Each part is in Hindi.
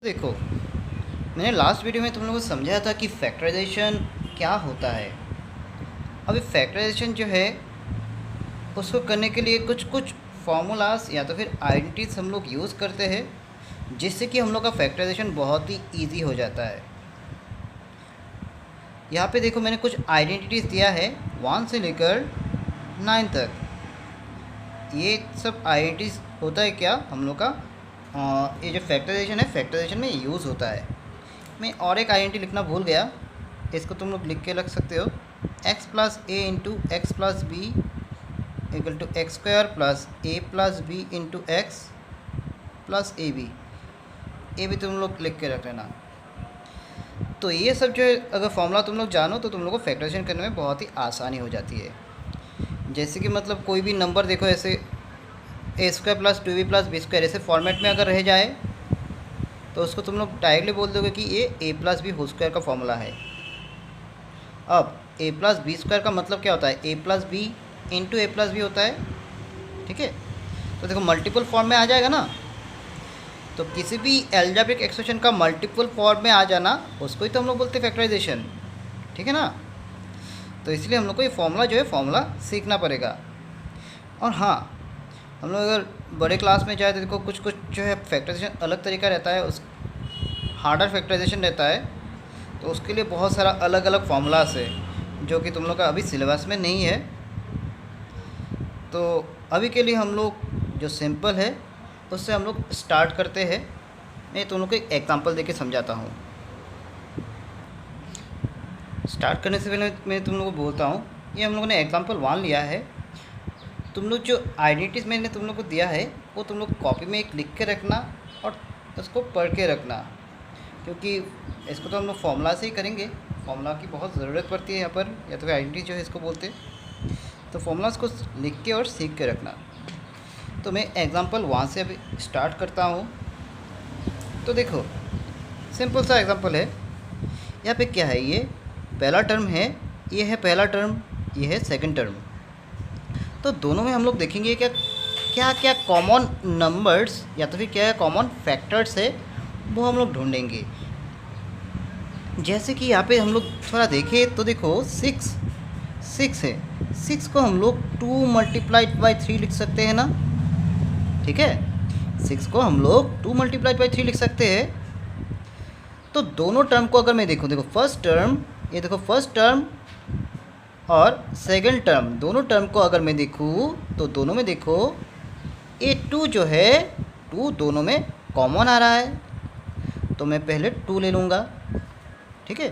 देखो, मैंने लास्ट वीडियो में तुम लोगों को समझाया था कि फैक्टराइजेशन क्या होता है। अभी फैक्टराइजेशन जो है उसको करने के लिए कुछ कुछ फार्मूलाज या तो फिर आइडेंटिटीज हम लोग यूज़ करते हैं, जिससे कि हम लोग का फैक्टराइजेशन बहुत ही ईजी हो जाता है। यहाँ पे देखो, मैंने कुछ आइडेंटिटीज़ दिया है 1 से लेकर 9 तक। ये सब आइडेंटिटीज़ होता है क्या हम लोग का, ये जो फैक्टराइजेशन है फैक्टराइजेशन में यूज़ होता है। मैं और एक आइडेंटिटी लिखना भूल गया, इसको तुम लोग लिख के रख सकते हो। X plus a into x plus b equal to x square plus a plus b into x plus a b. ये भी तुम लोग लिख के रख लेना। तो ये सब जो है, अगर फॉर्मूला तुम लोग जानो तो तुम लोग को फैक्टराइजेशन करने में बहुत ही आसानी हो जाती है। जैसे कि मतलब कोई भी नंबर देखो, ऐसे a square plus 2b plus b square ऐसे फॉर्मेट में अगर रह जाए तो उसको तुम लोग डायरेक्टली बोल दोगे कि ये ए प्लस बी होल स्क्वायर का फॉर्मूला है। अब ए प्लस बी स्क्वायर का मतलब क्या होता है, ए plus b into a plus B होता है। ठीक है, तो देखो मल्टीपल फॉर्म में आ जाएगा ना। तो किसी भी एल्जेब्रिक एक्सप्रेशन का मल्टीपल फॉर्म में आ जाना, उसको ही तो हम लोग बोलते हैं फैक्टराइजेशन। ठीक है ना। तो इसलिए हम लोग को ये फॉर्मूला जो है फॉर्मूला सीखना पड़ेगा। और हाँ, हम लोग अगर बड़े क्लास में जाए तो देखो कुछ कुछ जो है फैक्टराइजेशन अलग तरीका रहता है, उस हार्डर फैक्टराइजेशन रहता है। तो उसके लिए बहुत सारा अलग अलग फार्मूलास है जो कि तुम लोग का अभी सिलेबस में नहीं है। तो अभी के लिए हम लोग जो सिंपल है उससे हम लोग स्टार्ट करते हैं। मैं तुम लोग को एक एग्जांपल देके समझाता हूँ। स्टार्ट करने से पहले मैं तुम लोग को बोलता हूँ, ये हम लोगों ने एग्जांपल 1 लिया है। तुम लोग जो आइडेंटिटीज़ मैंने तुम लोग को दिया है वो तुम लोग कॉपी में एक लिख के रखना और उसको पढ़ के रखना, क्योंकि इसको तो हम लोग फॉर्मूला से ही करेंगे। फॉर्मूला की बहुत ज़रूरत पड़ती है यहाँ पर, या तो फिर आइडेंटिटी जो है इसको बोलते हैं। तो फॉर्मूलाज को लिख के और सीख के रखना। तो मैं एग्जांपल 1 से अभी स्टार्ट करता हूँ। तो देखो, सिंपल सा एग्जांपल है। यहाँ पे क्या है, ये पहला टर्म है, ये है पहला टर्म, ये है सेकंड टर्म। तो दोनों में हम लोग देखेंगे क्या क्या क्या कॉमन नंबर्स या तो फिर क्या कॉमन फैक्टर्स है, वो हम लोग ढूंढेंगे। जैसे कि यहाँ पे हम लोग थोड़ा देखें तो देखो 6 है। 6 को हम लोग 2 मल्टीप्लाइड बाई 3 लिख सकते हैं ना। ठीक है, 6 को हम लोग 2 मल्टीप्लाइड बाई 3 लिख सकते हैं। तो दोनों टर्म को अगर मैं देखूँ, देखो फर्स्ट टर्म, ये देखो फर्स्ट टर्म और सेकंड टर्म, दोनों टर्म को अगर मैं देखूँ तो दोनों में देखो ये 2 जो है 2 दोनों में कॉमन आ रहा है। तो मैं पहले 2 ले लूँगा। ठीक है,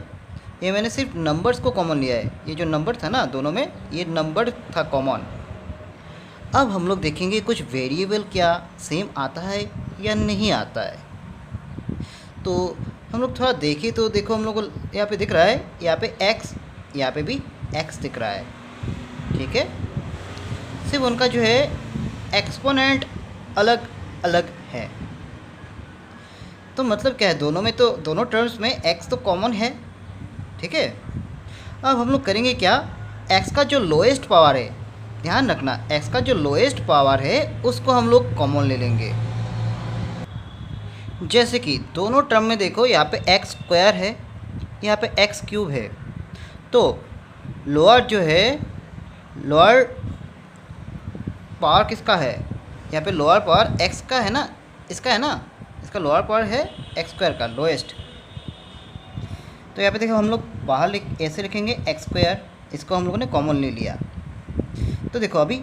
ये मैंने सिर्फ नंबर्स को कॉमन लिया है। ये जो नंबर था ना दोनों में, ये नंबर था कॉमन। अब हम लोग देखेंगे कुछ वेरिएबल क्या सेम आता है या नहीं आता है। तो हम लोग थोड़ा देखें तो देखो, हम लोग को यहाँ पे दिख रहा है, यहाँ पे x, यहाँ पे भी x दिख रहा है। ठीक है, सिर्फ उनका जो है एक्सपोनेंट अलग अलग है। तो मतलब क्या है, दोनों में तो दोनों टर्म्स में x तो कॉमन है। ठीक है, अब हम लोग करेंगे क्या, x का जो लोएस्ट पावर है, ध्यान रखना x का जो लोएस्ट पावर है उसको हम लोग कॉमन ले लेंगे। जैसे कि दोनों टर्म में देखो, यहाँ पे एक्स स्क्वायर है, यहाँ पे एक्स क्यूब है। तो लोअर जो है, लोअर पावर किसका है, यहाँ पे लोअर पावर एक्स का है ना, इसका है ना, इसका लोअर पावर है एक्स स्क्वायर का लोएस्ट। तो यहाँ पे देखो हम लोग बाहर ऐसे लिखेंगे एक्स स्क्वायर, इसको हम लोगों ने कॉमन ले लिया। तो देखो अभी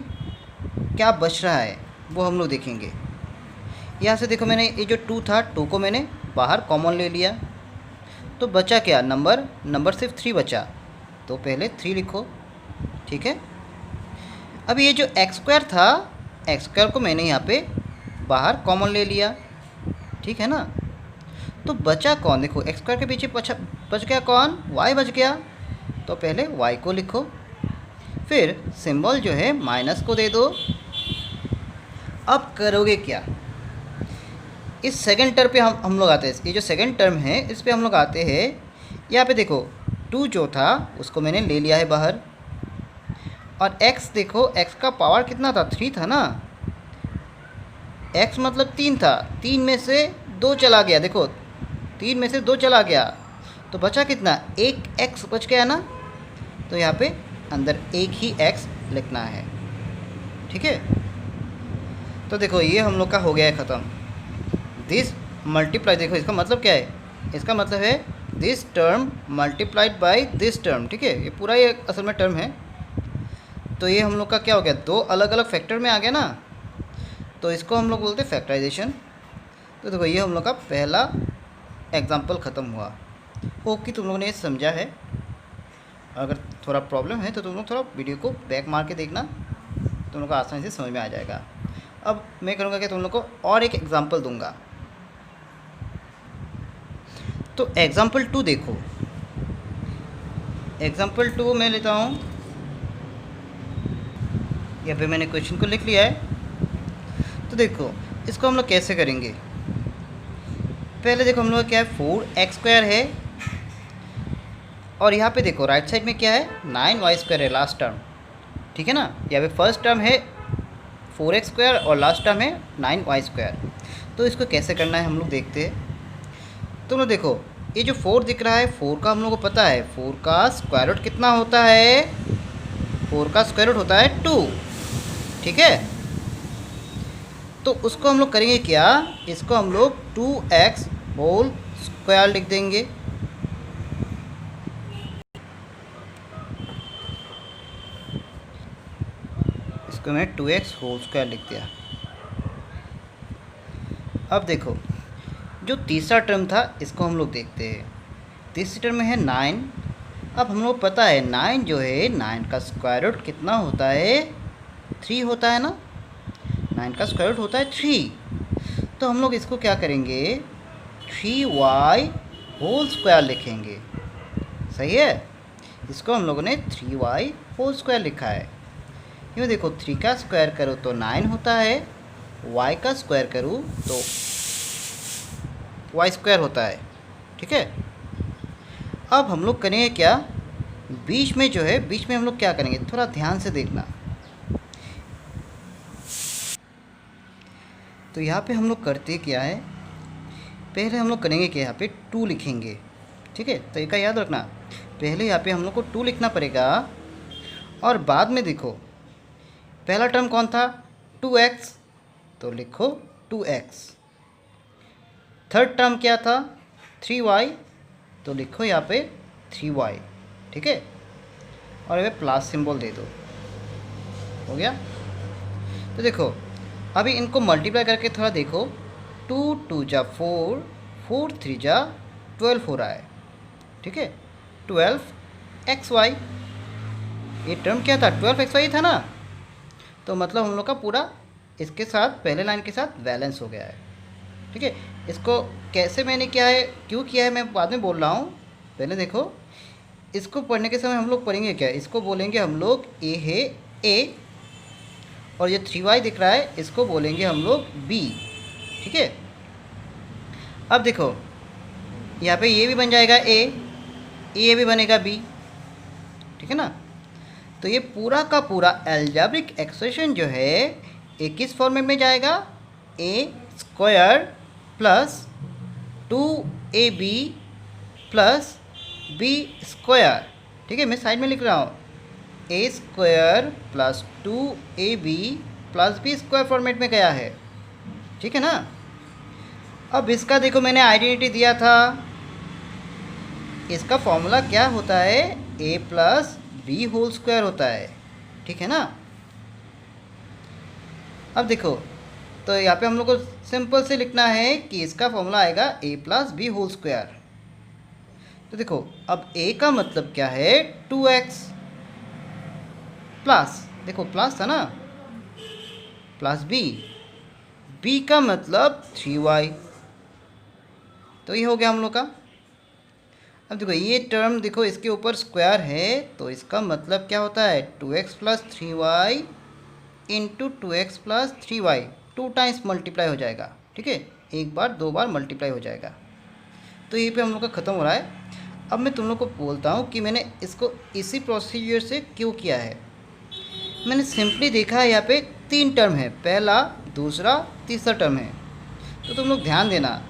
क्या बच रहा है वो हम लोग देखेंगे। यहाँ से देखो, मैंने ये जो 2 था, 2 को मैंने बाहर कॉमन ले लिया। तो बचा क्या, नंबर सिर्फ 3 बचा। तो पहले 3 लिखो। ठीक है, अब ये जो एक्स स्क्वायर था, एक्स स्क्वायर को मैंने यहाँ पे बाहर कॉमन ले लिया। ठीक है ना। तो बचा कौन, देखो एक्स स्क्वायर के पीछे बच गया कौन, वाई बच गया। तो पहले वाई को लिखो, फिर सिंबल जो है माइनस को दे दो। अब करोगे क्या, इस सेकंड टर्म पे हम लोग आते हैं। ये जो सेकंड टर्म है इस पे हम लोग आते हैं। यहाँ पे देखो 2 जो था उसको मैंने ले लिया है बाहर, और x देखो, x का पावर कितना था, 3 था ना। x मतलब 3 था, 3 में से 2 चला गया। देखो 3 में से 2 चला गया, तो बचा कितना, एक x बच गया ना। तो यहाँ पे अंदर एक ही x लिखना है, ठीक है। तो देखो ये हम लोग का हो गया है ख़त्म। दिस मल्टीप्लाई, देखो इसका मतलब क्या है, इसका मतलब है this term multiplied by this term, ठीक है। ये पूरा ये असल में टर्म है। तो ये हम लोग का क्या हो गया, 2 अलग अलग फैक्टर में आ गया ना, तो इसको हम लोग बोलते हैं फैक्टराइजेशन। तो देखो ये हम लोग का पहला एग्जाम्पल ख़त्म हुआ। होप कि तुम लोगों ने ये समझा है। अगर थोड़ा प्रॉब्लम है तो तुम लोग थोड़ा वीडियो को बैक मार के देखना, तुम लोग को आसानी से समझ में आ जाएगा। अब मैं करूँगा कि तुम लोग को और एक एग्जाम्पल दूंगा। तो एग्जाम्पल 2 देखो, एग्जाम्पल 2 मैं लेता हूँ। यहाँ पे मैंने क्वेश्चन को लिख लिया है। तो देखो इसको हम लोग कैसे करेंगे, पहले देखो हम लोग क्या है, 4x² है, और यहाँ पे देखो राइट साइड में क्या है, 9y² है लास्ट टर्म, ठीक है ना। यहाँ पे फर्स्ट टर्म है 4x² और लास्ट टर्म है 9y²। तो इसको कैसे करना है हम लोग देखते हैं। तो लोग देखो ये जो 4 दिख रहा है, 4 का हम लोग को पता है 4 का स्क्वायर रूट कितना होता है, 4 का स्क्वायर रूट होता है 2, ठीक है। तो उसको हम लोग करेंगे क्या, इसको हम लोग 2x होल स्क्वायर लिख देंगे। इसको मैं 2x होल स्क्वायर लिख दिया। अब देखो जो तीसरा टर्म था इसको हम लोग देखते हैं। तीसरे टर्म में है 9। अब हम लोग पता है 9 जो है, 9 का स्क्वायर रूट कितना होता है, 3 होता है ना। 9 का स्क्वायर रूट होता है 3। तो हम लोग इसको क्या करेंगे, 3y होल स्क्वायर लिखेंगे, सही है। इसको हम लोगों ने 3y होल स्क्वायर लिखा है। यूँ देखो 3 का स्क्वायर करो तो 9 होता है, y का स्क्वायर करूँ तो y² होता है, ठीक है। अब हम लोग करेंगे क्या, बीच में जो है, बीच में हम लोग क्या करेंगे, थोड़ा ध्यान से देखना। तो यहाँ पे हम लोग करते क्या है, पहले हम लोग करेंगे कि यहाँ पे 2 लिखेंगे, ठीक है। तरीका याद रखना, पहले यहाँ पे हम लोग को 2 लिखना पड़ेगा, और बाद में देखो पहला टर्म कौन था, 2x, तो लिखो 2x। थर्ड टर्म क्या था, 3y, तो लिखो यहाँ पे 3y, ठीक है। और यहाँ पे प्लस सिंबल दे दो, हो गया। तो देखो अभी इनको मल्टीप्लाई करके थोड़ा देखो, 2 2 जा 4, 4 3 जा 12 हो रहा है, ठीक है। 12xy, ये टर्म क्या था, 12xy था ना। तो मतलब हम लोग का पूरा इसके साथ, पहले लाइन के साथ बैलेंस हो गया है, ठीक है। इसको कैसे मैंने किया है, क्यों किया है, मैं बाद में बोल रहा हूँ। पहले देखो इसको पढ़ने के समय हम लोग पढ़ेंगे क्या, इसको बोलेंगे हम लोग ए है ए, और ये 3y दिख रहा है इसको बोलेंगे हम लोग b, ठीक है। अब देखो यहाँ पे ये भी बन जाएगा a, ये भी बनेगा b, ठीक है ना। तो ये पूरा का पूरा एल्जेब्रिक एक्सप्रेशन जो है ये किस फॉर्मेट में जाएगा, a² plus 2ab plus b², ठीक है। मैं साइड में लिख रहा हूँ, a² plus 2ab plus b² format में गया है, ठीक है ना। अब इसका देखो मैंने आइडेंटिटी दिया था, इसका फॉर्मूला क्या होता है, a plus b whole square होता है, ठीक है ना। अब देखो तो यहाँ पे हम लोग को सिंपल से लिखना है कि इसका फॉर्मूला आएगा a plus b whole square. तो देखो अब a का मतलब क्या है, 2x प्लस, देखो प्लस था ना, प्लस b का मतलब 3y। तो ये हो गया हम लोग का। अब देखो ये टर्म देखो इसके ऊपर स्क्वायर है, तो इसका मतलब क्या होता है, 2x plus 3y into 2x plus 3y, 2 times multiply हो जाएगा, ठीक है। एक बार 2 बार मल्टीप्लाई हो जाएगा। तो यहीं पे हम लोग का ख़त्म हो रहा है। अब मैं तुम लोग को बोलता हूँ कि मैंने इसको इसी प्रोसीजर से क्यों किया है। मैंने सिंपली देखा है यहाँ पे 3 टर्म है, पहला दूसरा तीसरा टर्म है। तो तुम लोग ध्यान देना,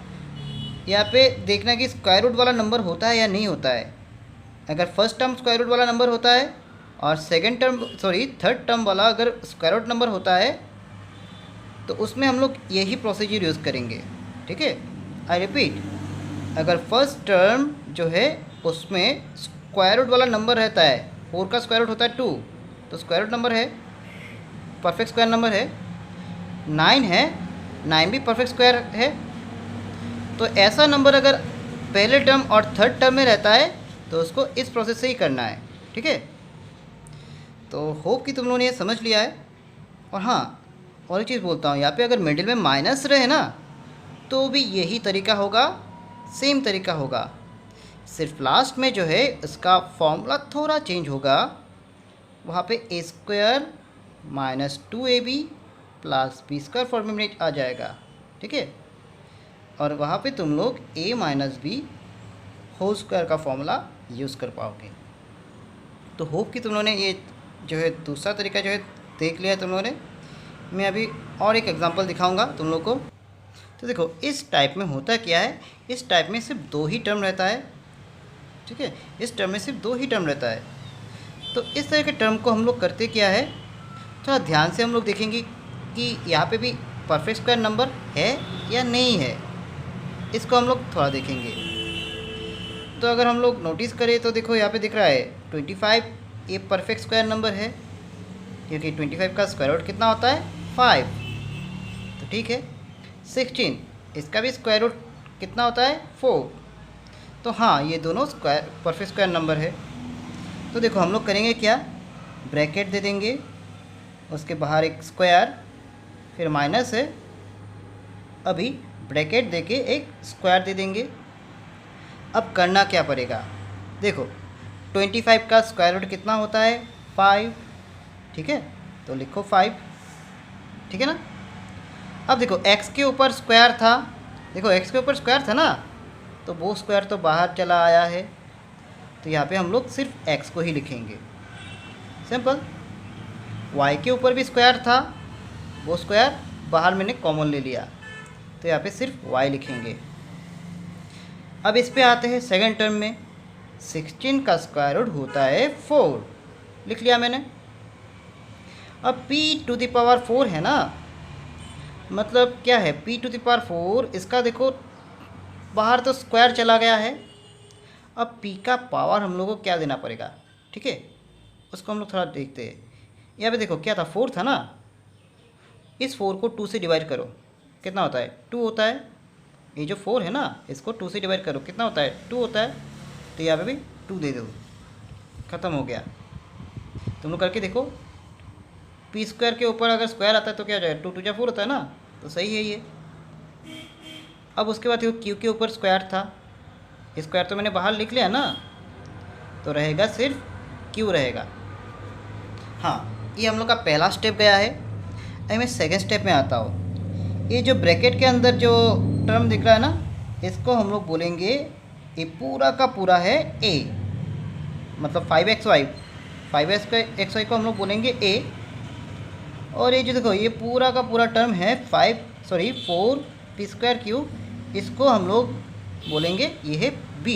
यहाँ पे देखना कि स्क्वायर रूट वाला नंबर होता है या नहीं होता है। अगर फर्स्ट टर्म स्क्वायर रूट वाला नंबर होता है और थर्ड टर्म वाला अगर स्क्वायर रूट नंबर होता है तो उसमें हम लोग यही प्रोसीजर यूज़ करेंगे। ठीक है, आई रिपीट, अगर फर्स्ट टर्म जो है उसमें स्क्वायर रूट वाला नंबर रहता है, 4 का स्क्वायर रूट होता है 2, तो स्क्वायर रूट नंबर है, परफेक्ट स्क्वायर नंबर है। 9 है, 9 भी परफेक्ट स्क्वायर है। तो ऐसा नंबर अगर पहले टर्म और थर्ड टर्म में रहता है तो उसको इस प्रोसेस से ही करना है। ठीक है, तो होप कि तुम लोगों ने ये समझ लिया है। और हाँ, और एक चीज़ बोलता हूँ, यहाँ पे अगर मिडिल में माइनस रहे ना तो भी यही तरीका होगा, सेम तरीका होगा। सिर्फ लास्ट में जो है इसका फॉर्मूला थोड़ा चेंज होगा, वहाँ पे a square minus 2ab plus b square form में आ जाएगा। ठीक है, और वहाँ पे तुम लोग a minus b whole square का फॉर्मूला यूज़ कर पाओगे। तो होप कि तुम लोगों ने ये जो है दूसरा तरीका जो है देख लिया है तुम लोगों ने। मैं अभी और एक एग्जांपल दिखाऊंगा तुम लोग को। तो देखो, इस टाइप में होता क्या है, इस टाइप में सिर्फ 2 ही टर्म रहता है। ठीक है, इस टर्म में सिर्फ 2 ही टर्म रहता है। तो इस तरह के टर्म को हम लोग करते क्या है, थोड़ा ध्यान से हम लोग देखेंगे कि यहाँ पे भी परफेक्ट स्क्वायर नंबर है या नहीं है, इसको हम लोग थोड़ा देखेंगे। तो अगर हम लोग नोटिस करें तो देखो यहाँ पे दिख रहा है 25 ये परफेक्ट स्क्वायर नंबर है, क्योंकि 25 का स्क्वायर रूट कितना होता है 5। तो ठीक है, 16 इसका भी स्क्वायर रूट कितना होता है 4। तो हाँ, ये दोनों स्क्वायर परफेक्ट स्क्वायर नंबर है। तो देखो हम लोग करेंगे क्या, ब्रैकेट दे देंगे, उसके बाहर एक स्क्वायर, फिर माइनस है, अभी ब्रैकेट देके एक स्क्वायर दे देंगे। अब करना क्या पड़ेगा, देखो 25 का स्क्वायर रूट कितना होता है 5। ठीक है, तो लिखो 5। ठीक है ना। अब देखो x के ऊपर स्क्वायर था, देखो x के ऊपर स्क्वायर था ना, तो वो स्क्वायर तो बाहर चला आया है, तो यहाँ पे हम लोग सिर्फ x को ही लिखेंगे, सिंपल। y के ऊपर भी स्क्वायर था, वो स्क्वायर बाहर मैंने कॉमन ले लिया, तो यहाँ पे सिर्फ y लिखेंगे। अब इस पे आते हैं सेकंड टर्म में, 16 का स्क्वायर रूट होता है 4, लिख लिया मैंने। अब p टू द पावर 4 है ना, मतलब क्या है p टू द पावर 4, इसका देखो बाहर तो स्क्वायर चला गया है। अब p का पावर हम लोगों को क्या देना पड़ेगा, ठीक है, उसको हम लोग थोड़ा देखते हैं। यहाँ पे देखो क्या था 4 था ना, इस 4 को 2 से डिवाइड करो, कितना होता है 2 होता है। ये जो 4 है ना, इसको 2 से डिवाइड करो, कितना होता है 2 होता है। तो यहाँ पे भी 2 दे दो, ख़त्म हो गया। तुम लोग करके देखो, पी स्क्वायर के ऊपर अगर स्क्वायर आता है तो क्या हो जाएगा, 2 2 4 होता है ना, तो सही है ये। अब उसके बाद देखो क्यू के ऊपर स्क्वायर था, स्क्वायर तो मैंने बाहर लिख लिया ना, तो रहेगा सिर्फ क्यू रहेगा। हाँ, ये हम लोग का पहला स्टेप गया है। अभी मैं सेकेंड स्टेप में आता हूँ। ये जो ब्रैकेट के अंदर जो टर्म दिख रहा है ना, इसको हम लोग बोलेंगे, ये पूरा का पूरा है a, मतलब 5xy को हम लोग बोलेंगे a। और ये जो देखो ये पूरा का पूरा टर्म है 4 पी स्क्वायर क्यू, इसको हम लोग बोलेंगे ये है b।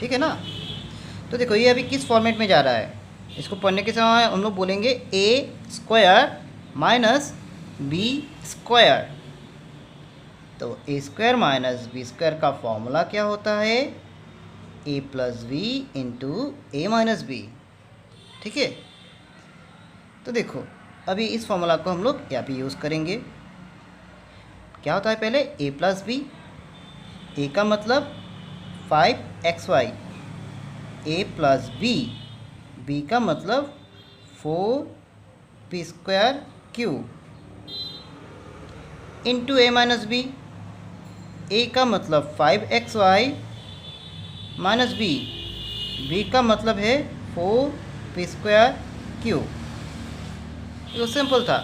ठीक है ना। तो देखो ये अभी किस फॉर्मेट में जा रहा है, इसको पढ़ने के समय हम लोग बोलेंगे a square minus b square. तो a square minus b square का फॉर्मूला क्या होता है, a plus b into a minus b. ठीक है, तो देखो अभी इस फॉर्मूला को हम लोग यहाँ पे यूज़ करेंगे। क्या होता है पहले a प्लस बी, ए का मतलब 5xy, a plus B, B का मतलब 4 P square Q into a minus B, ए का मतलब 5xy माइनस बी, बी का मतलब है 4 पी स्क्वायर क्यू। तो सिंपल था।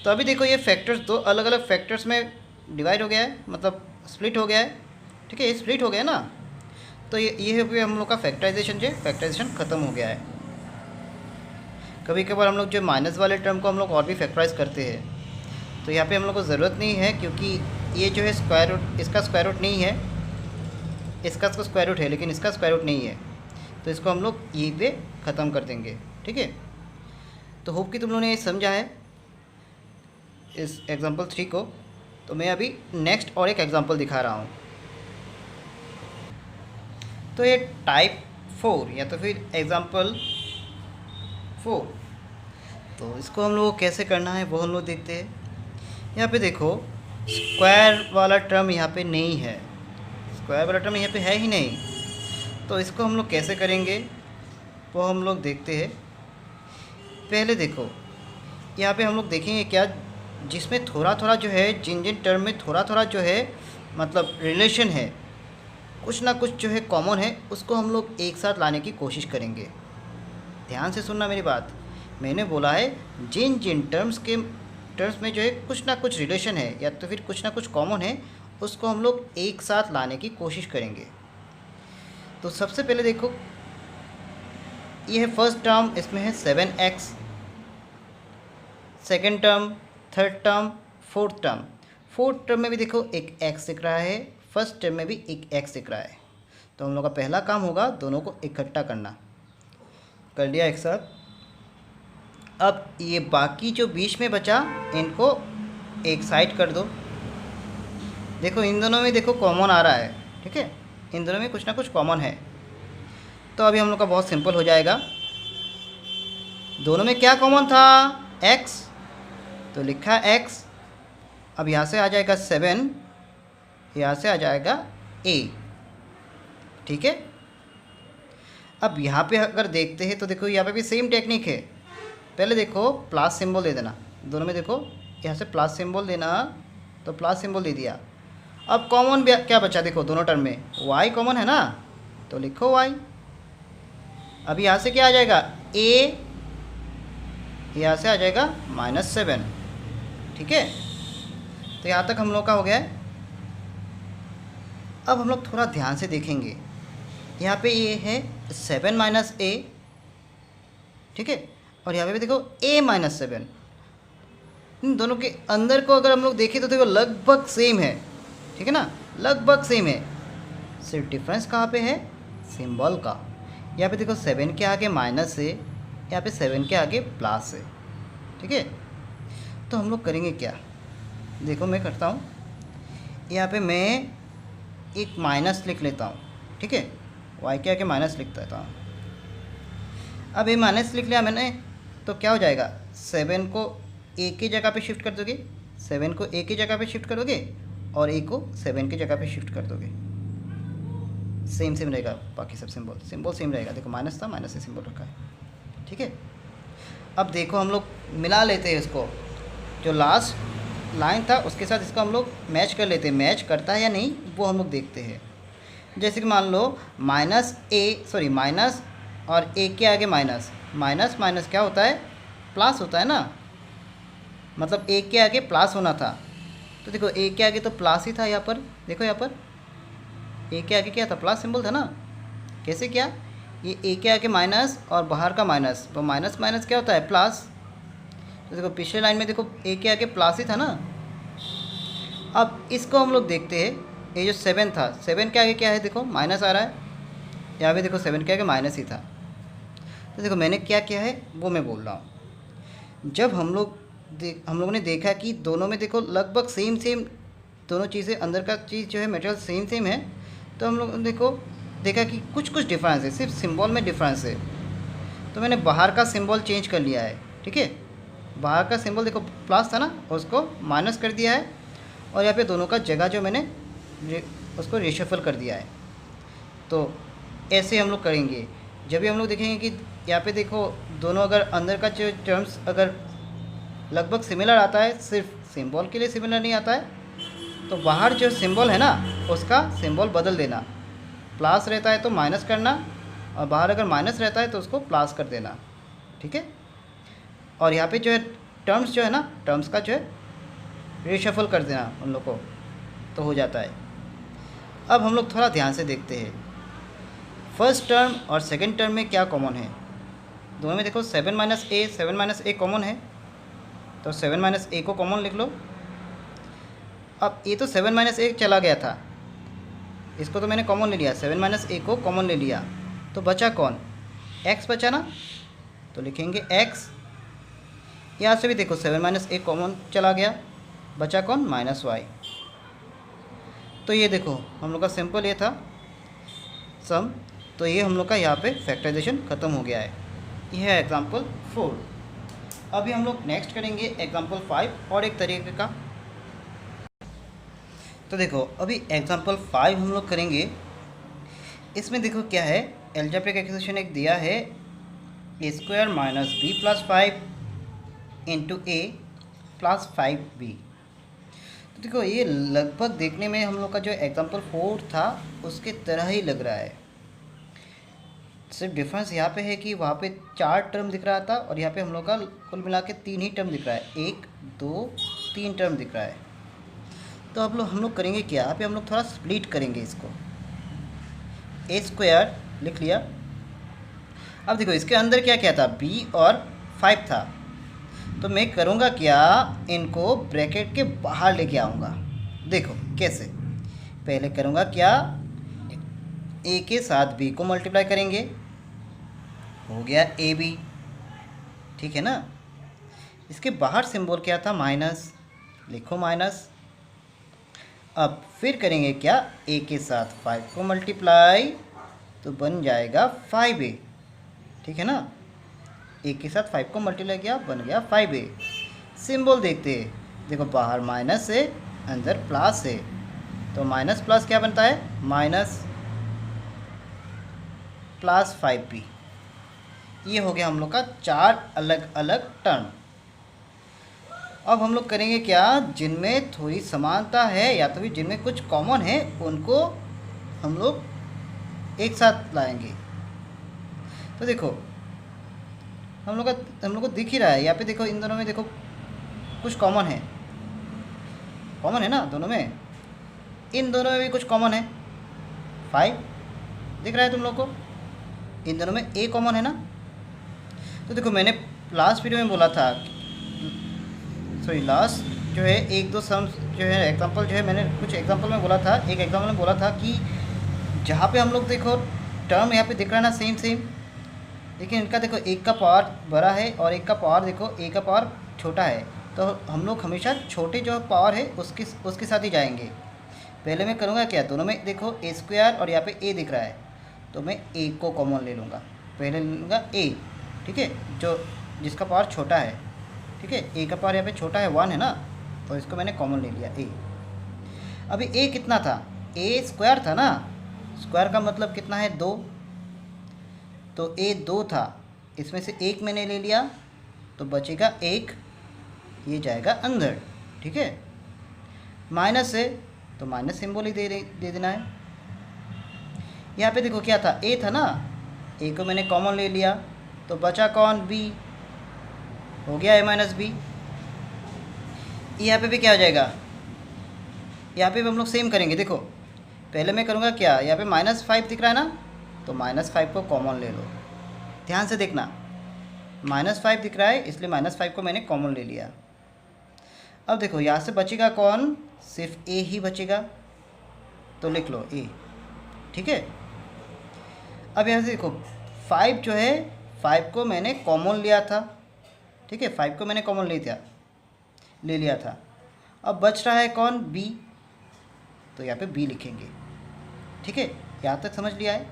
तो अभी देखो ये फैक्टर्स दो अलग अलग फैक्टर्स में डिवाइड हो गया है, मतलब स्प्लिट हो गया है। ठीक है, ये स्प्लिट हो गया ना, तो ये हो गया हम लोग का फैक्टराइजेशन, जो फैक्टराइजेशन ख़त्म हो गया है। कभी कभार हम लोग जो माइनस वाले टर्म को हम लोग और भी फैक्टराइज करते हैं, तो यहाँ पे हम लोग को ज़रूरत नहीं है, क्योंकि ये जो है स्क्वायर रूट, इसका स्क्वायर रूट नहीं है, इसका तो स्क्वायर रूट है लेकिन इसका स्क्वायर रूट नहीं है, तो इसको हम लोग यहीं पे ख़त्म कर देंगे। ठीक है, तो होप कि तुम लोगों ने ये समझा है इस एग्जांपल 3 को। तो मैं अभी नेक्स्ट और एक एग्जांपल दिखा रहा हूँ। तो ये टाइप 4 या तो फिर एग्जांपल 4, तो इसको हम लोग को कैसे करना है वो हम लोग देखते हैं। यहाँ पे देखो स्क्वायर वाला टर्म यहाँ पे नहीं है, स्क्वायर वाला टर्म यहाँ पे है ही नहीं, तो इसको हम लोग कैसे करेंगे वो हम लोग देखते हैं। पहले देखो यहाँ पे हम लोग देखेंगे क्या, जिसमें थोड़ा थोड़ा जो है, जिन जिन टर्म में थोड़ा थोड़ा जो है मतलब रिलेशन है, कुछ ना कुछ जो है कॉमन है, उसको हम लोग एक साथ लाने की कोशिश करेंगे। ध्यान से सुनना मेरी बात, मैंने बोला है जिन जिन टर्म्स में जो है कुछ ना कुछ रिलेशन है या तो फिर कुछ ना कुछ कॉमन है, उसको हम लोग एक साथ लाने की कोशिश करेंगे। तो सबसे पहले देखो ये है फर्स्ट टर्म, इसमें है 7x, second term, third term, fourth term. Fourth term में भी देखो एक x दिख रहा है, फर्स्ट टर्म में भी एक x दिख रहा है। तो हम लोग का पहला काम होगा दोनों को इकट्ठा करना। कर लिया एक साथ। अब ये बाकी जो बीच में बचा इनको एक साइड कर दो। देखो इन दोनों में देखो कॉमन आ रहा है, ठीक है, इन दोनों में कुछ ना कुछ कॉमन है। तो अभी हम लोग का बहुत सिंपल हो जाएगा। दोनों में क्या कॉमन था, x, तो लिखा x। अब यहाँ से आ जाएगा 7, यहाँ से आ जाएगा a, ठीक है। अब यहाँ पे अगर देखते हैं तो देखो यहाँ पे भी सेम टेक्निक है। पहले देखो प्लस सिंबल दे देना, दोनों में देखो यहाँ से प्लस सिंबल देना, तो प्लस सिंबल दे दिया। अब कॉमन क्या बचा, देखो दोनों टर्म में y कॉमन है ना, तो लिखो y। अब यहाँ से क्या आ जाएगा a, यहाँ से आ जाएगा -7, ठीक है। तो यहाँ तक हम लोग का हो गया है। अब हम लोग थोड़ा ध्यान से देखेंगे, यहाँ पे ये है 7 - a, ठीक है, और यहाँ पे भी देखो a - 7। इन दोनों के अंदर को अगर हम लोग देखें तो देखो लगभग सेम है, ठीक है ना, लगभग सेम है। सिर्फ डिफरेंस कहाँ पे है, सिंबल का। यहाँ पे देखो 7 के आगे माइनस है, यहाँ पे 7 के आगे प्लस है, ठीक है। तो हम लोग करेंगे क्या, देखो मैं करता हूँ, यहाँ पे मैं एक माइनस लिख लेता हूँ, ठीक है, y के आगे माइनस लिख देता हूँ। अब ये माइनस लिख लिया मैंने, तो क्या हो जाएगा, 7 को a की जगह पे शिफ्ट कर दोगे, 7 को a की जगह पे शिफ्ट करोगे और a को 7 की जगह पे शिफ्ट कर दोगे। सेम रहेगा, बाकी सब सिंबल सेम रहेगा। देखो माइनस था, माइनस से सिंबल रखा है, ठीक है। अब देखो हम लोग मिला लेते हैं इसको, जो लास्ट लाइन था उसके साथ इसको हम लोग मैच कर लेते हैं। मैच करता है या नहीं वो हम लोग देखते हैं। जैसे कि मान लो माइनस और a के आगे माइनस, माइनस क्या होता है, प्लस होता है ना, मतलब a के आगे प्लस होना था। तो देखो a के आगे तो प्लस ही था, यहाँ पर देखो, यहाँ पर a के आगे क्या था, प्लस सिंबल था ना। कैसे क्या, ये a के आगे माइनस और बाहर का माइनस, तो माइनस क्या होता है, प्लस। तो देखो पिछले लाइन में देखो a के आगे प्लस ही था ना। अब इसको हम लोग देखते हैं, ये जो 7 था, 7 के आगे क्या है, देखो माइनस आ रहा है, यहाँ पे देखो 7 के आगे माइनस ही था। तो देखो मैंने क्या किया है वो मैं बोल रहा हूँ। जब हम लोगों ने देखा कि दोनों में देखो लगभग सेम दोनों चीज़ें, अंदर का चीज़ जो है मटेरियल सेम है, तो हम लोग देखा कि कुछ डिफरेंस है, सिर्फ सिंबल में डिफरेंस है। तो मैंने बाहर का सिंबल चेंज कर लिया है, ठीक है। बाहर का सिंबल देखो प्लस था ना, उसको माइनस कर दिया है, और यहाँ पे दोनों का जगह जो मैंने उसको रिशफल कर दिया है। तो ऐसे हम लोग करेंगे। जब भी हम लोग देखेंगे कि यहाँ पे देखो दोनों अगर अंदर का जो टर्म्स अगर लगभग सिमिलर आता है, सिर्फ सिंबल के लिए सिमिलर नहीं आता है, तो बाहर जो सिंबल है ना उसका सिंबल बदल देना। प्लस रहता है तो माइनस करना, और बाहर अगर माइनस रहता है तो उसको प्लस कर देना, ठीक है। और यहाँ पे जो है टर्म्स जो है ना, टर्म्स का जो है रिशफल कर देना उन लोग को, तो हो जाता है। अब हम लोग थोड़ा ध्यान से देखते हैं, फर्स्ट टर्म और सेकंड टर्म में क्या कॉमन है। दोनों में देखो 7 - a कॉमन है, तो 7 - a को कॉमन लिख लो। अब ये तो 7 माइनस ए चला गया था, इसको तो मैंने कॉमन ले लिया, 7 माइनस ए को कॉमन ले लिया, तो बचा कौन, एक्स बचा ना, तो लिखेंगे एक्स। यहाँ से भी देखो 7 माइनस ए कॉमन चला गया, बचा कौन, माइनस वाई। तो ये देखो हम लोग का सिंपल ये था सम, तो ये हम लोग का यहाँ पे फैक्टराइजेशन ख़त्म हो गया है। यह है एग्जाम्पल 4। अभी हम लोग नेक्स्ट करेंगे एग्जाम्पल 5 और एक तरीके का। तो देखो अभी एग्जाम्पल 5 हम लोग करेंगे। इसमें देखो क्या है, एल्जेब्रिक एक्सप्रेशन एक दिया है a square minus b plus 5 into a plus 5b। तो देखो ये लगभग देखने में हम लोग का जो एग्जाम्पल 4 था उसके तरह ही लग रहा है, सिर्फ डिफरेंस यहाँ पे है कि वहाँ पे 4 टर्म दिख रहा था और यहाँ पे हम लोग का कुल मिला के 3 ही टर्म दिख रहा है, 1 2 3 टर्म दिख रहा है। तो अब हम लोग करेंगे क्या, यहाँ पे हम लोग थोड़ा स्प्लिट करेंगे इसको, ए स्क्वायर लिख लिया। अब देखो इसके अंदर क्या क्या था, b और 5 था, तो मैं करूँगा क्या, इनको ब्रैकेट के बाहर लेके आऊँगा। देखो कैसे, पहले करूँगा क्या, a के साथ b को मल्टीप्लाई करेंगे, हो गया ab, ठीक है ना। इसके बाहर सिंबल क्या था, माइनस, लिखो माइनस। अब फिर करेंगे क्या, a के साथ 5 को मल्टीप्लाई, तो बन जाएगा 5a, ठीक है ना। a के साथ 5 को मल्टीप्लाई किया, बन गया 5a। सिंबल देखते हैं, देखो बाहर माइनस है, अंदर प्लस है, तो माइनस प्लस क्या बनता है, माइनस प्लस 5b। ये हो गया हम लोग का 4 अलग अलग टर्म। अब हम लोग करेंगे क्या, जिनमें थोड़ी समानता है या तो फिर जिनमें कुछ कॉमन है उनको हम लोग एक साथ लाएंगे। तो देखो हम लोग को दिख ही रहा है यहाँ पे, देखो इन दोनों में देखो कुछ कॉमन है, कॉमन है ना दोनों में, इन दोनों में भी कुछ कॉमन है, 5 दिख रहा है तुम लोग को, इन दोनों में a कॉमन है ना। तो देखो मैंने लास्ट वीडियो में बोला था, सॉरी लास्ट जो है 1-2 सम्स जो है एग्जांपल जो है, मैंने कुछ एग्जांपल में बोला था, एक एग्जांपल में बोला था कि जहाँ पे हम लोग देखो टर्म यहाँ पे दिख रहा है ना सेम सेम, लेकिन इनका देखो एक का पावर बड़ा है और एक का पावर देखो ए का पावर छोटा है, तो हम लोग हमेशा छोटे जो पावर है उसके साथ ही जाएंगे। पहले मैं करूँगा क्या, दोनों में देखो ए स्क्वायर और यहाँ पे ए दिख रहा है, तो मैं ए को कॉमन ले लूँगा, पहले ले लूँगा ए, ठीक है, जो जिसका पावर छोटा है, ठीक है, ए का पावर यहाँ पे छोटा है 1 है ना, तो इसको मैंने कॉमन ले लिया ए। अभी ए कितना था, ए स्क्वायर था ना, स्क्वायर का मतलब कितना है 2, तो ए 2 था, इसमें से एक मैंने ले लिया, तो बचेगा 1, ये जाएगा अंदर, ठीक है। माइनस है तो माइनस सिंबल ही दे देना है। यहाँ पे देखो क्या था, ए था ना, ए को मैंने कॉमन ले लिया, तो बचा कौन, बी, हो गया ए माइनस बी। यहाँ पे भी क्या हो जाएगा, यहाँ पे भी हम लोग सेम करेंगे। देखो पहले मैं करूँगा क्या, यहाँ पे -5 दिख रहा है ना, तो -5 को कॉमन ले लो, ध्यान से देखना, -5 दिख रहा है इसलिए -5 को मैंने कॉमन ले लिया। अब देखो यहाँ से बचेगा कौन, सिर्फ ए ही बचेगा, तो लिख लो ए, ठीक है। अब यहाँ से देखो 5 जो है, 5 को मैंने कॉमन लिया था, ठीक है, 5 को मैंने कॉमन ले लिया था। अब बच रहा है कौन, बी, तो यहाँ पे बी लिखेंगे, ठीक है, यहाँ तक समझ लिया है।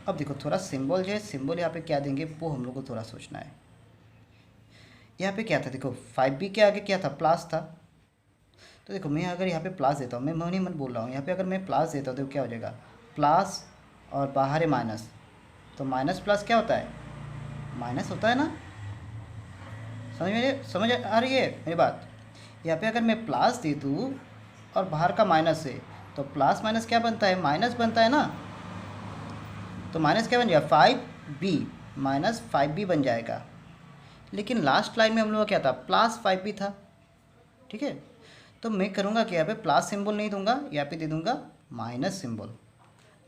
अब देखो थोड़ा सिंबल जो है, सिंबल यहाँ पे क्या देंगे वो हम लोग को थोड़ा सोचना है। यहाँ पे क्या था, देखो 5b के आगे क्या था, प्लस था, तो देखो मैं अगर यहाँ पे प्लस देता हूँ, मैं मन ही मन बोल रहा हूँ, यहाँ पे अगर मैं प्लस देता हूँ तो क्या हो जाएगा, प्लस और बाहर है माइनस, तो माइनस प्लस क्या होता है, माइनस होता है ना। समझ आ रही है मेरी बात। यहाँ पे अगर मैं प्लस दे दूँ और बाहर का माइनस है, तो प्लस माइनस क्या बनता है, माइनस बनता है ना, तो माइनस क्या बन जाएगा, 5b माइनस 5b बन जाएगा। लेकिन लास्ट लाइन में हम लोग का क्या था, प्लस 5b था, ठीक है। तो मैं करूँगा कि यहाँ पे प्लस सिंबल नहीं दूंगा, यहाँ पे दे दूंगा माइनस सिंबल।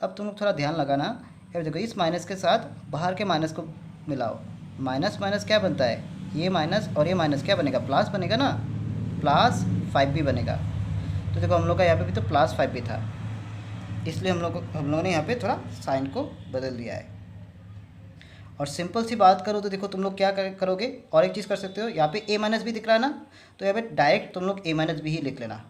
अब तुम लोग थोड़ा ध्यान लगाना, यहाँ देखो इस माइनस के साथ बाहर के माइनस को मिलाओ, माइनस माइनस क्या बनता है, ये माइनस और ये माइनस क्या बनेगा, प्लस बनेगा ना, प्लस 5b बनेगा। तो देखो हम लोग का यहाँ पे भी तो +5 भी था, इसलिए हम लोगों ने यहाँ पे थोड़ा साइन को बदल दिया है। और सिंपल सी बात करो तो देखो तुम लोग क्या करोगे, और एक चीज़ कर सकते हो, यहाँ पे a- भी दिख रहा है ना, तो यहाँ पे डायरेक्ट तुम लोग a- भी ही लिख लेना,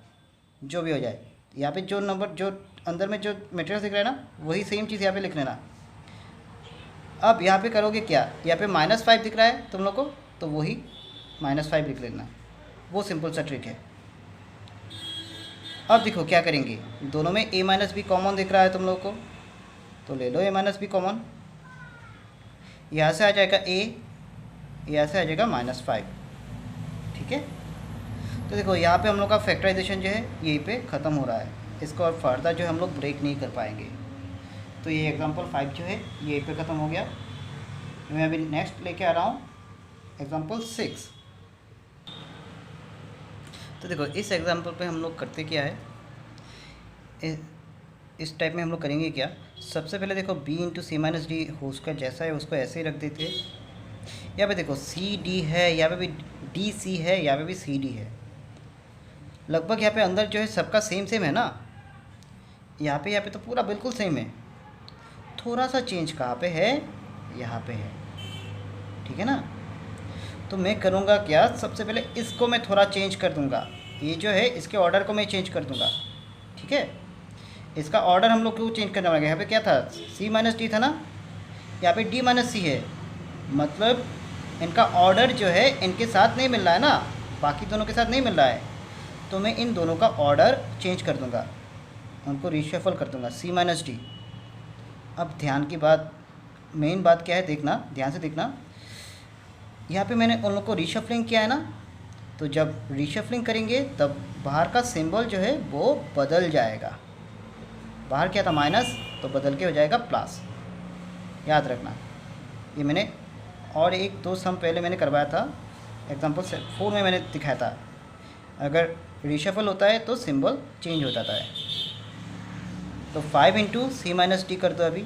जो भी हो जाए। यहाँ पे जो नंबर जो अंदर में जो मटेरियल दिख रहा है ना, वही सेम चीज़ यहाँ पे लिख लेना। अब यहाँ पे करोगे क्या, यहाँ पे -5 दिख रहा है तुम लोग को, तो वही -5 लिख लेना, वो सिंपल सा ट्रिक है। अब देखो क्या करेंगे, दोनों में a- कॉमन दिख रहा है तुम लोग को, तो ले लो a- कॉमन। यहाँ से आ जाएगा a, यहाँ से आ जाएगा -5, ठीक है। तो देखो यहाँ पे हम लोग का फैक्टराइजेशन जो है यहीं पे ख़त्म हो रहा है, इसको और फर्दर जो है हम लोग ब्रेक नहीं कर पाएंगे। तो ये एग्जांपल 5 जो है ये यहीं पे ख़त्म हो गया। मैं अभी नेक्स्ट लेके आ रहा हूँ एग्जांपल 6। तो देखो इस एग्जांपल पे हम लोग करते क्या है, इस टाइप में हम लोग करेंगे क्या, सबसे पहले देखो b into c-d whole square जैसा है उसको ऐसे ही रख देते। यहाँ पे देखो CD है, यहाँ पे भी DC है, यहाँ पे भी CD है, लगभग यहाँ पे अंदर जो है सबका सेम है ना, यहाँ पे तो पूरा बिल्कुल सेम है। थोड़ा सा चेंज कहाँ पे है, यहाँ पे है, ठीक है ना। तो मैं करूँगा क्या, सबसे पहले इसको मैं थोड़ा चेंज कर दूँगा, ये जो है इसके ऑर्डर को मैं चेंज कर दूँगा, ठीक है। इसका ऑर्डर हम लोग को चेंज करना पड़ेगा। यहाँ पे क्या था, c-d था ना, यहाँ पे d-c है, मतलब इनका ऑर्डर जो है इनके साथ नहीं मिल रहा है ना, बाकी दोनों के साथ नहीं मिल रहा है, तो मैं इन दोनों का ऑर्डर चेंज कर दूँगा, उनको रीशफल कर दूँगा c-d। अब ध्यान की बात, मेन बात क्या है, देखना ध्यान से देखना, यहाँ पे मैंने उन लोग को रीशफलिंग किया है ना, तो जब रीशफलिंग करेंगे तब बाहर का सिंबल जो है वो बदल जाएगा। बाहर क्या था माइनस, तो बदल के हो जाएगा प्लस, याद रखना। ये मैंने और एक दो सम पहले मैंने करवाया था, एग्जांपल 4 में मैंने दिखाया था, अगर रीशफल होता है तो सिंबल चेंज हो जाता है। तो 5 इंटू c-d कर दो अभी।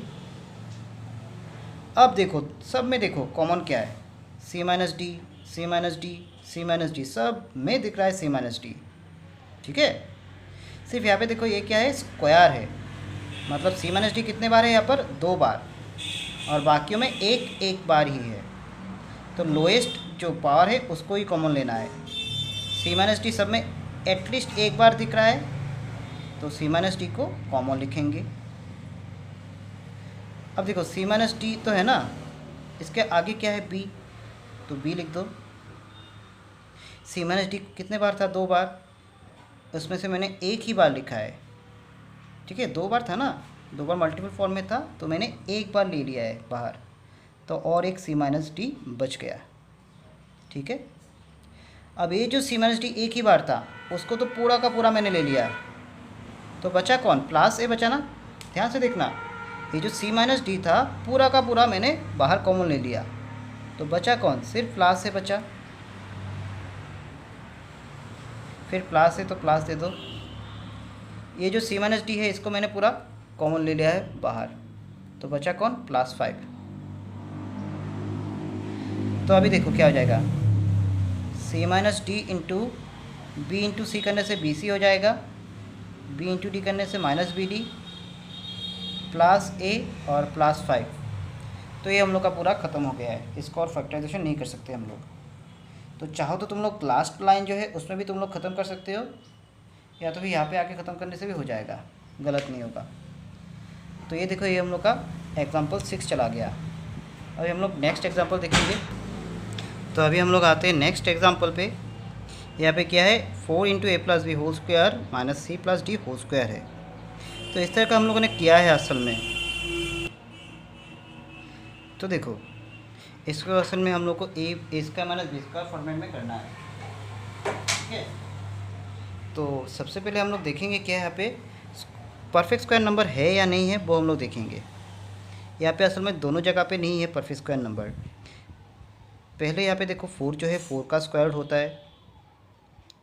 अब देखो सब में देखो कॉमन क्या है, c-d, c-d, c-d, सब में दिख रहा है c-d, ठीक है। सिर्फ यहाँ पे देखो ये क्या है, स्क्वायर है, मतलब c-d कितने बार है यहाँ पर, 2 बार, और बाकियों में एक बार ही है। तो लोएस्ट जो पावर है उसको ही कॉमन लेना है। c-d सब में एटलीस्ट एक बार दिख रहा है, तो c-d को कॉमन लिखेंगे। अब देखो c-d तो है ना, इसके आगे क्या है b, तो b लिख दो। c-d कितने बार था, 2 बार, उसमें से मैंने एक ही बार लिखा है, ठीक है। 2 बार था ना, 2 बार मल्टीपल फॉर्म में था, तो मैंने एक बार ले लिया है बाहर, तो और एक c-d बच गया, ठीक है। अब ये जो c-d एक ही बार था, उसको तो पूरा का पूरा मैंने ले लिया, तो बचा कौन, प्लस ए बचा ना। ध्यान से देखना, ये जो c-d था पूरा का पूरा मैंने बाहर कॉमन ले लिया, तो बचा कौन, सिर्फ प्लस ए बचा। फिर प्लस है तो प्लस दे दो। ये जो c-d है इसको मैंने पूरा कॉमन ले लिया है बाहर, तो बचा कौन, +5। तो अभी देखो क्या हो जाएगा, c-d इंटू b इंटू सी करने से bc हो जाएगा, b इंटू डी करने से -bd, प्लस a और +5। तो ये हम लोग का पूरा ख़त्म हो गया है, इसको और फैक्टराइजेशन नहीं कर सकते हम लोग। तो चाहो तो तुम लोग लास्ट लाइन जो है उसमें भी तुम लोग ख़त्म कर सकते हो, या तो फिर यहाँ पे आके ख़त्म करने से भी हो जाएगा, गलत नहीं होगा। तो ये देखो ये हम लोग का एग्जांपल 6 चला गया। अभी हम लोग नेक्स्ट एग्जांपल देखेंगे। तो अभी हम लोग आते हैं नेक्स्ट एग्जांपल पे। यहाँ पे क्या है, 4 into a plus b whole square minus c plus d whole square है। तो इस तरह का हम लोगों ने किया है असल में। तो देखो इसको असल में हम लोग को a square minus b square format में करना है, ठीक है। तो सबसे पहले हम लोग देखेंगे क्या यहाँ पे परफेक्ट स्क्वायर नंबर है या नहीं है, वो हम लोग देखेंगे। यहाँ पे असल में दोनों जगह पे नहीं है परफेक्ट स्क्वायर नंबर। पहले यहाँ पे देखो 4 जो है 4 का स्क्वायर रूट होता है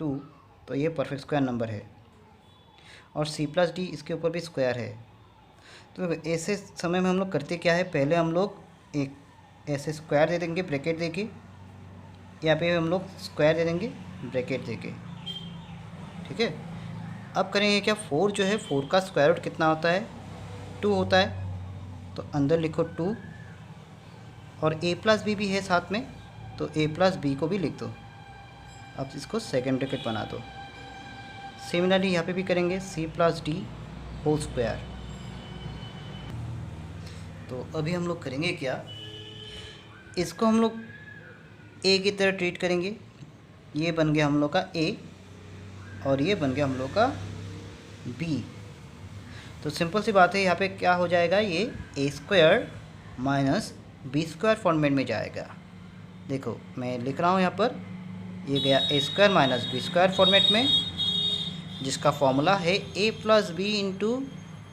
2, तो ये परफेक्ट स्क्वायर नंबर है, और सी प्लस डी इसके ऊपर भी स्क्वायर है। तो ऐसे समय में हम लोग करते क्या है, पहले हम लोग एक ऐसे स्क्वायर दे देंगे ब्रैकेट देके, यहाँ पे हम लोग स्क्वायर दे देंगे ब्रैकेट देके, ठीक है। अब करेंगे क्या, 4 जो है 4 का स्क्वायर रूट कितना होता है, 2 होता है, तो अंदर लिखो 2 और a प्लस बी भी है साथ में, तो a प्लस बी को भी लिख दो। अब इसको सेकेंड ब्रैकेट बना दो। सिमिलरली यहाँ पे भी करेंगे c plus d whole square. तो अभी हम लोग करेंगे क्या, इसको हम लोग a की तरह ट्रीट करेंगे। ये बन गया हम लोग का a और ये बन गया हम लोग का b। तो सिंपल सी बात है, यहाँ पे क्या हो जाएगा, ये a square minus b square format में जाएगा। देखो मैं लिख रहा हूँ यहाँ पर, ये गया a square minus b square format में, जिसका फॉर्मूला है a plus b into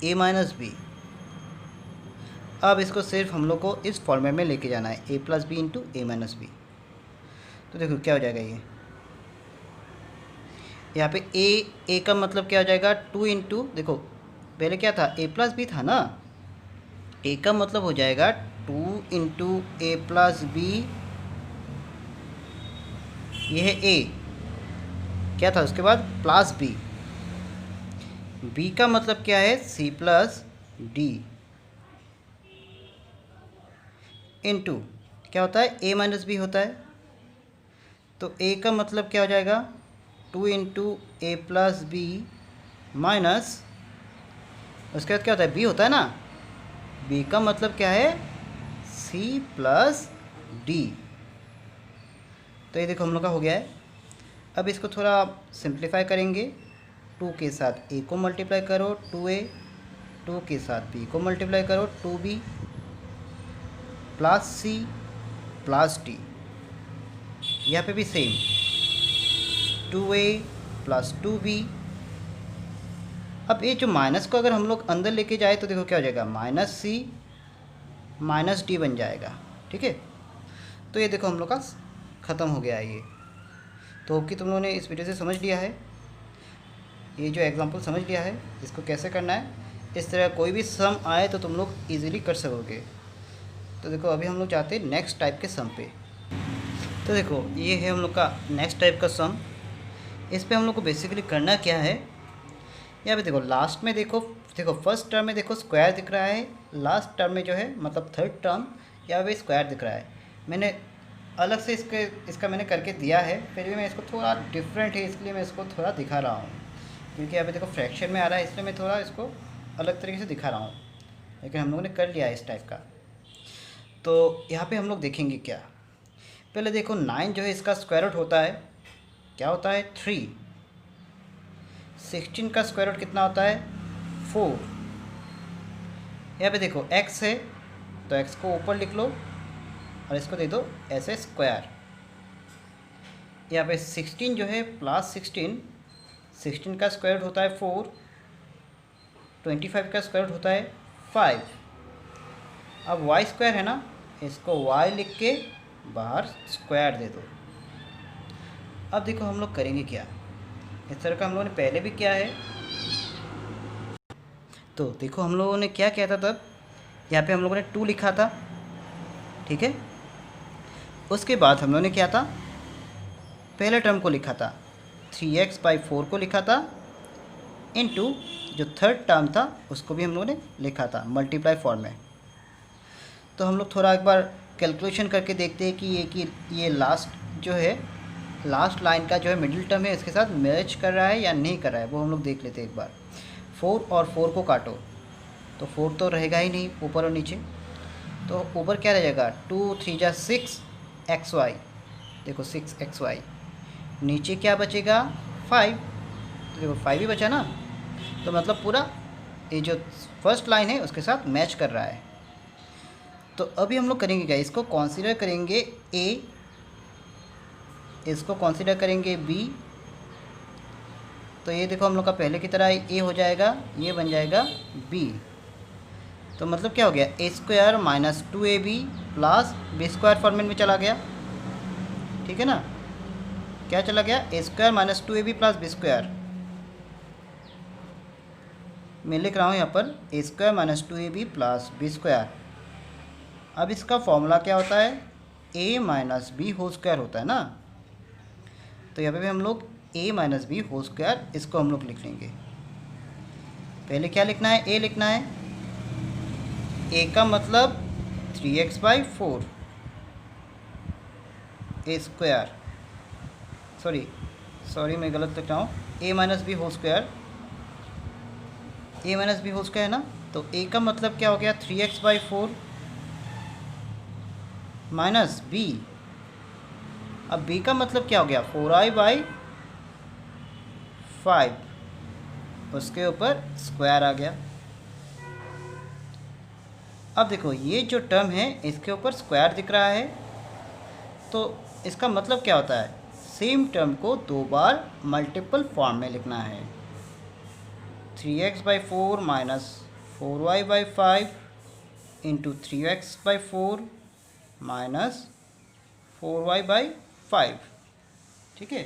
a minus b. अब इसको सिर्फ हम लोग को इस फॉर्मेट में लेके जाना है, a plus b into a minus b. तो देखो क्या हो जाएगा, ये यहाँ पे a का मतलब क्या हो जाएगा, 2 इंटू, देखो पहले क्या था, a प्लस बी था ना, a का मतलब हो जाएगा 2 इंटू ए प्लस बी, ये है a, क्या था उसके बाद प्लस b, b का मतलब क्या है, c प्लस डी, इंटू क्या होता है, a माइनस बी होता है। तो a का मतलब क्या हो जाएगा, 2 into a plus B minus, उसके बाद क्या होता है, b होता है ना, b का मतलब क्या है, c प्लस डी। तो ये देखो हम लोग का हो गया है। अब इसको थोड़ा सिंप्लीफाई करेंगे, 2 के साथ a को मल्टीप्लाई करो 2a, 2 के साथ b को मल्टीप्लाई करो 2b, plus c plus d। यहाँ पे भी सेम 2a प्लस 2b। अब ये जो माइनस को अगर हम लोग अंदर लेके जाए तो देखो क्या हो जाएगा, माइनस c माइनस डी बन जाएगा। ठीक है, तो ये देखो हम लोग का ख़त्म हो गया है ये। तो होप कि तुम लोगों ने इस वीडियो से समझ लिया है, ये जो एग्जांपल समझ लिया है इसको कैसे करना है। इस तरह कोई भी सम आए तो तुम लोग इजीली कर सकोगे। तो देखो अभी हम लोग जाते हैं नेक्स्ट टाइप के सम पे। तो देखो ये है हम लोग का नेक्स्ट टाइप का सम। इस पे हम लोग को बेसिकली करना क्या है, यहाँ पे देखो लास्ट में देखो फर्स्ट टर्म में देखो स्क्वायर दिख रहा है, लास्ट टर्म में जो है मतलब थर्ड टर्म यहाँ पे स्क्वायर दिख रहा है। मैंने अलग से इसका मैंने करके दिया है, फिर भी मैं इसको थोड़ा डिफरेंट है इसलिए मैं इसको थोड़ा दिखा रहा हूँ, क्योंकि यहाँ पे देखो फ्रैक्शन में आ रहा है इसलिए मैं थोड़ा इसको अलग तरीके से दिखा रहा हूँ, लेकिन हम लोगों ने कर लिया है इस टाइप का। तो यहाँ पे हम लोग देखेंगे क्या, पहले देखो 9 जो है इसका स्क्वायर रूट होता है, क्या होता है 3। 16 का स्क्वायर रूट कितना होता है 4। यहाँ पे देखो x है तो x को ऊपर लिख लो और इसको दे दो ऐसे स्क्वायर। यहाँ पे 16 जो है प्लस 16 का स्क्वायर रूट होता है 4, 25 का स्क्वायर रूट होता है 5। अब y स्क्वायर है ना, इसको y लिख के बाहर स्क्वायर दे दो। अब देखो हम लोग करेंगे क्या, इस तरह का हम लोगों ने पहले भी किया है। तो देखो हम लोगों ने क्या किया था, तब यहाँ पे हम लोगों ने 2 लिखा था, ठीक है। उसके बाद हम लोगों ने क्या था, पहले टर्म को लिखा था 3x/4 को लिखा था, इनटू जो थर्ड टर्म था उसको भी हम लोगों ने लिखा था मल्टीप्लाई फॉर्म में। तो हम लोग थोड़ा एक बार कैलकुलेशन करके देखते हैं कि ये लास्ट जो है, लास्ट लाइन का जो है मिडिल टर्म है इसके साथ मैच कर रहा है या नहीं कर रहा है, वो हम लोग देख लेते हैं एक बार। 4 और 4 को काटो तो 4 तो रहेगा ही नहीं ऊपर और नीचे, तो ऊपर क्या रह जाएगा 2 3 जा 6xy, देखो 6xy, नीचे क्या बचेगा 5, तो देखो 5 ही बचा ना, तो मतलब पूरा ये जो फर्स्ट लाइन है उसके साथ मैच कर रहा है। तो अभी हम लोग करेंगे क्या, इसको कंसीडर करेंगे a, इसको कंसीडर करेंगे b। तो ये देखो हम लोग का पहले की तरह a हो जाएगा, ये बन जाएगा b। तो मतलब क्या हो गया, a square minus 2ab plus b square format में चला गया, ठीक है ना। क्या चला गया, a square minus 2ab plus b square. मैं लिख रहा हूँ यहाँ पर a square minus 2ab plus b square. अब इसका फॉर्मूला क्या होता है, a minus b whole square होता है ना। तो यहाँ पे भी हम लोग a minus b whole square इसको हम लोग लिख लेंगे। पहले क्या लिखना है, ए लिखना है। ए का मतलब 3x/4 ए स्क्वायर, सॉरी मैं गलत लिख रहा हूँ, a minus b whole square, a minus b whole square है ना। तो a का मतलब क्या हो गया, 3x/4 माइनस b। अब b का मतलब क्या हो गया, 4i/5, उसके ऊपर स्क्वायर आ गया। अब देखो ये जो टर्म है इसके ऊपर स्क्वायर दिख रहा है, तो इसका मतलब क्या होता है, सेम टर्म को दो बार मल्टीपल फॉर्म में लिखना है। 3x/4 minus 4y/5 into 3x/4 minus 4y/5, ठीक है।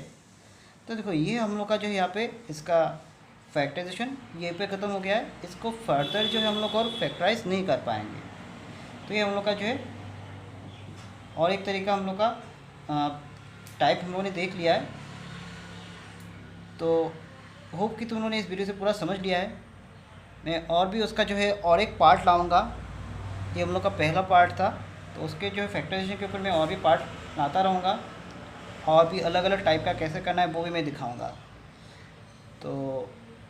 तो देखो ये हम लोग का जो है यहाँ पे इसका फैक्टराइजेशन ये पे ख़त्म हो गया है। इसको फर्दर जो है हम लोग और फैक्टराइज नहीं कर पाएंगे। तो ये हम लोग का जो है और एक तरीका हम लोग का टाइप हम लोगों ने देख लिया है। तो होप कि तुम लोगों ने इस वीडियो से पूरा समझ लिया है। मैं और भी उसका जो है और एक पार्ट लाऊंगा। ये हम लोग का पहला पार्ट था, तो उसके जो है फैक्टराइजेशन के ऊपर मैं और भी पार्ट लाता रहूँगा, और भी अलग अलग टाइप का कैसे करना है वो भी मैं दिखाऊंगा। तो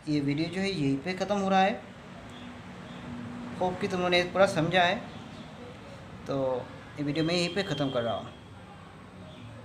ये वीडियो जो है यहीं पे ख़त्म हो रहा है। होप कि तुम लोगों ने पूरा समझा है। तो ये वीडियो मैं यहीं पे ख़त्म कर रहा हूँ।